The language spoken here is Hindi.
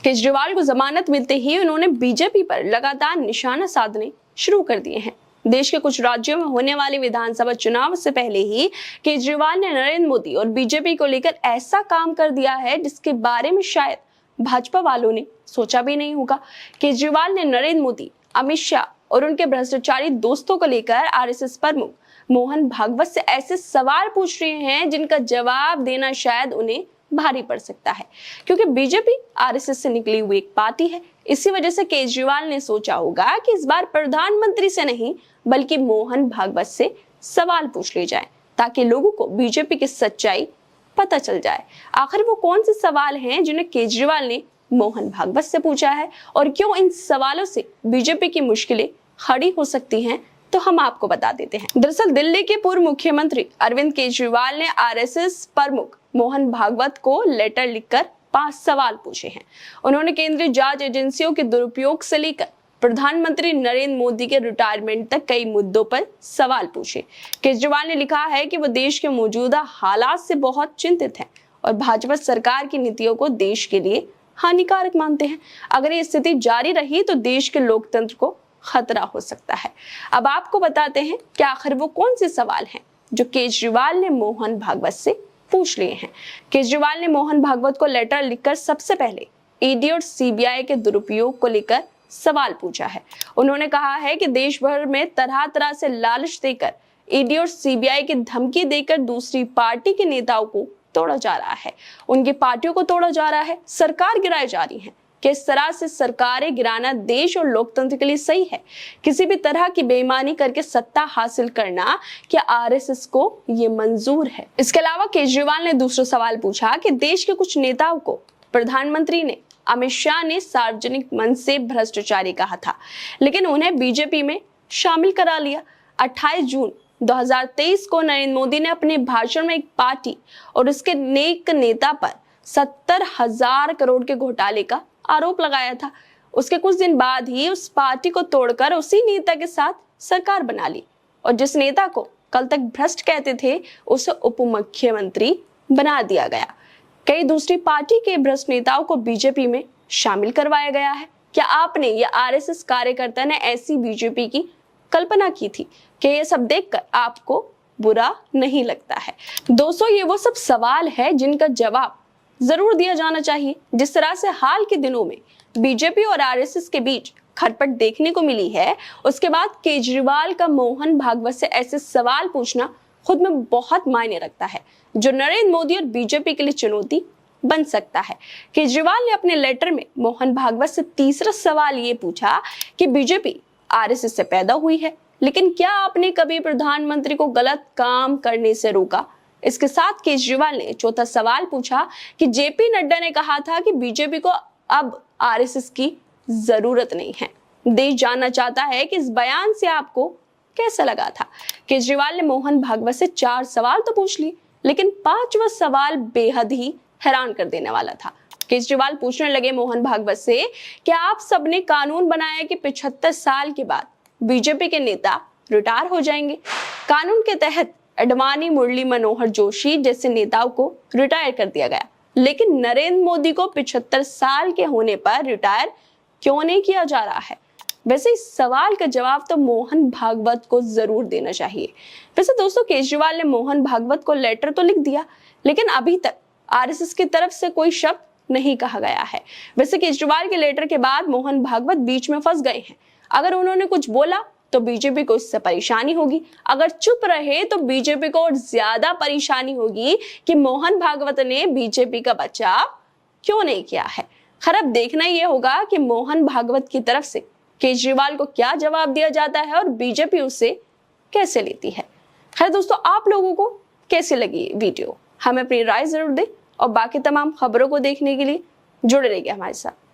केजरीवाल को जमानत मिलते ही उन्होंने बीजेपी पर लगातार निशाना साधने शुरू कर दिए हैं। देश के कुछ राज्यों में होने वाले विधानसभा चुनाव से पहले ही केजरीवाल ने नरेंद्र मोदी और बीजेपी को लेकर ऐसा काम कर दिया है जिसके बारे में शायद भाजपा वालों ने सोचा भी नहीं होगा। केजरीवाल ने नरेंद्र मोदी, अमित शाह और उनके भ्रष्टाचारी दोस्तों को लेकर आरएसएस प्रमुख मोहन भागवत से ऐसे सवाल पूछ रहे हैं जिनका जवाब देना शायद उन्हें भारी पड़ सकता है, क्योंकि बीजेपी आरएसएस से निकली हुई एक पार्टी है। इसी वजह से केजरीवाल ने सोचा होगा कि इस बार प्रधानमंत्री से नहीं बल्कि मोहन भागवत से सवाल पूछ लिए जाए, ताकि लोगों को बीजेपी की सच्चाई पता चल जाए। आखिर वो कौन से सवाल हैं जिन्हें केजरीवाल ने मोहन भागवत से पूछा है और क्यों इन सवालों से बीजेपी की मुश्किलें खड़ी हो सकती हैं, तो हम आपको बता देते हैं। दरअसल दिल्ली के पूर्व मुख्यमंत्री अरविंद केजरीवाल ने आरएसएस प्रमुख मोहन भागवत को लेटर लिखकर 5 सवाल पूछे हैं। उन्होंने केंद्रीय जांच एजेंसियों के दुरुपयोग से लेकर प्रधानमंत्री नरेंद्र मोदी के रिटायरमेंट तक कई मुद्दों पर सवाल पूछे। केजरीवाल ने लिखा है कि वो देश के मौजूदा हालात से बहुत चिंतित हैं और भाजपा सरकार की नीतियों को देश के लिए हानिकारक मानते हैं। अगर ये स्थिति जारी रही तो देश के लोकतंत्र को खतरा हो सकता है। अब आपको बताते हैं कि आखिर वो कौन से सवाल हैं जो केजरीवाल ने मोहन भागवत से पूछ लिए हैं। केजरीवाल ने मोहन भागवत को लेटर लिखकर सबसे पहले ईडी और सीबीआई के दुरुपयोग को लेकर सवाल पूछा है। उन्होंने कहा है कि देश भर में तरह तरह से लालच देकर, ईडी और सीबीआई की धमकी देकर दूसरी पार्टी के नेताओं को तोड़ा जा रहा है, उनकी पार्टियों को तोड़ा जा रहा है, सरकार गिराई जा रही है। किस तरह से सरकारें गिराना देश और लोकतंत्र के लिए सही है? किसी भी तरह की बेईमानी करके सत्ता हासिल करना क्या आरएसएस को ये मंजूर है? इसके अलावा केजरीवाल ने दूसरा सवाल पूछा कि देश के कुछ नेताओं को प्रधानमंत्री ने, अमित शाह ने सार्वजनिक मंच से भ्रष्टाचारी कहा था, लेकिन उन्हें बीजेपी में शामिल करा लिया। 28 जून 2023 को नरेंद्र मोदी ने अपने भाषण में एक पार्टी और उसके नेक नेता पर 70,000 करोड़ के घोटाले का आरोप लगाया था। उसके कुछ दिन बाद ही उस पार्टी को तोड़कर उसी नेता के साथ सरकार बना ली और जिस नेता को कल तक भ्रष्ट कहते थे उसे उप मुख्यमंत्री बना दिया गया। कई दूसरी पार्टी के भ्रष्ट नेताओं को बीजेपी में शामिल करवाया गया है। क्या आपने या आरएसएस कार्यकर्ता ने ऐसी बीजेपी की कल्पना की थी? कि ये सब देखकर आपको बुरा नहीं लगता है? दोस्तों, ये वो सब सवाल है जिनका जवाब जरूर दिया जाना चाहिए। जिस तरह से हाल के दिनों में बीजेपी और आरएसएस के बीच खटपट देखने को मिली है, उसके बाद केजरीवाल का मोहन भागवत से ऐसे सवाल पूछना खुद में बहुत मायने रखता है, जो नरेंद्र मोदी और बीजेपी के लिए चुनौती बन सकता है। केजरीवाल ने अपने लेटर में मोहन भागवत से तीसरा सवाल ये पूछा कि बीजेपी आरएसएस से पैदा हुई है, लेकिन क्या आपने कभी प्रधानमंत्री को गलत काम करने से रोका? इसके साथ केजरीवाल ने चौथा सवाल पूछा कि जेपी नड्डा ने कहा था कि बीजेपी को अब आरएसएस की जरूरत नहीं है। देश जानना चाहता है कि इस बयान से आपको कैसा लगा था? केजरीवाल ने मोहन भागवत से 4 सवाल तो पूछ लिए, लेकिन 5वां सवाल बेहद ही हैरान कर देने वाला था। केजरीवाल पूछने लगे मोहन भागवत से कि आप सबने कानून बनाया कि 75 साल के बाद बीजेपी के नेता रिटायर हो जाएंगे। कानून के तहत अडवाणी, मुरली मनोहर जोशी जैसे नेताओं को रिटायर कर दिया गया, लेकिन नरेंद्र मोदी को 75 साल के होने पर रिटायर क्यों नहीं किया जा रहा है? वैसे इस सवाल का जवाब तो मोहन भागवत को जरूर देना चाहिए। वैसे दोस्तों, केजरीवाल ने मोहन भागवत को लेटर तो लिख दिया, लेकिन अभी तक आरएसएस की तरफ से कोई शब्द नहीं कहा गया है। वैसे केजरीवाल के लेटर के बाद मोहन भागवत बीच में फंस गए हैं। अगर उन्होंने कुछ बोला तो बीजेपी को इससे परेशानी होगी, अगर चुप रहे तो बीजेपी को और ज्यादा परेशानी होगी कि मोहन भागवत ने बीजेपी का बचाव क्यों नहीं किया है। खैर, अब देखना ये होगा कि मोहन भागवत की तरफ से केजरीवाल को क्या जवाब दिया जाता है और बीजेपी उसे कैसे लेती है। खैर दोस्तों, आप लोगों को कैसी लगी वीडियो? हमें अपनी राय जरूर दें और बाकी तमाम खबरों को देखने के लिए जुड़े रहिए हमारे साथ।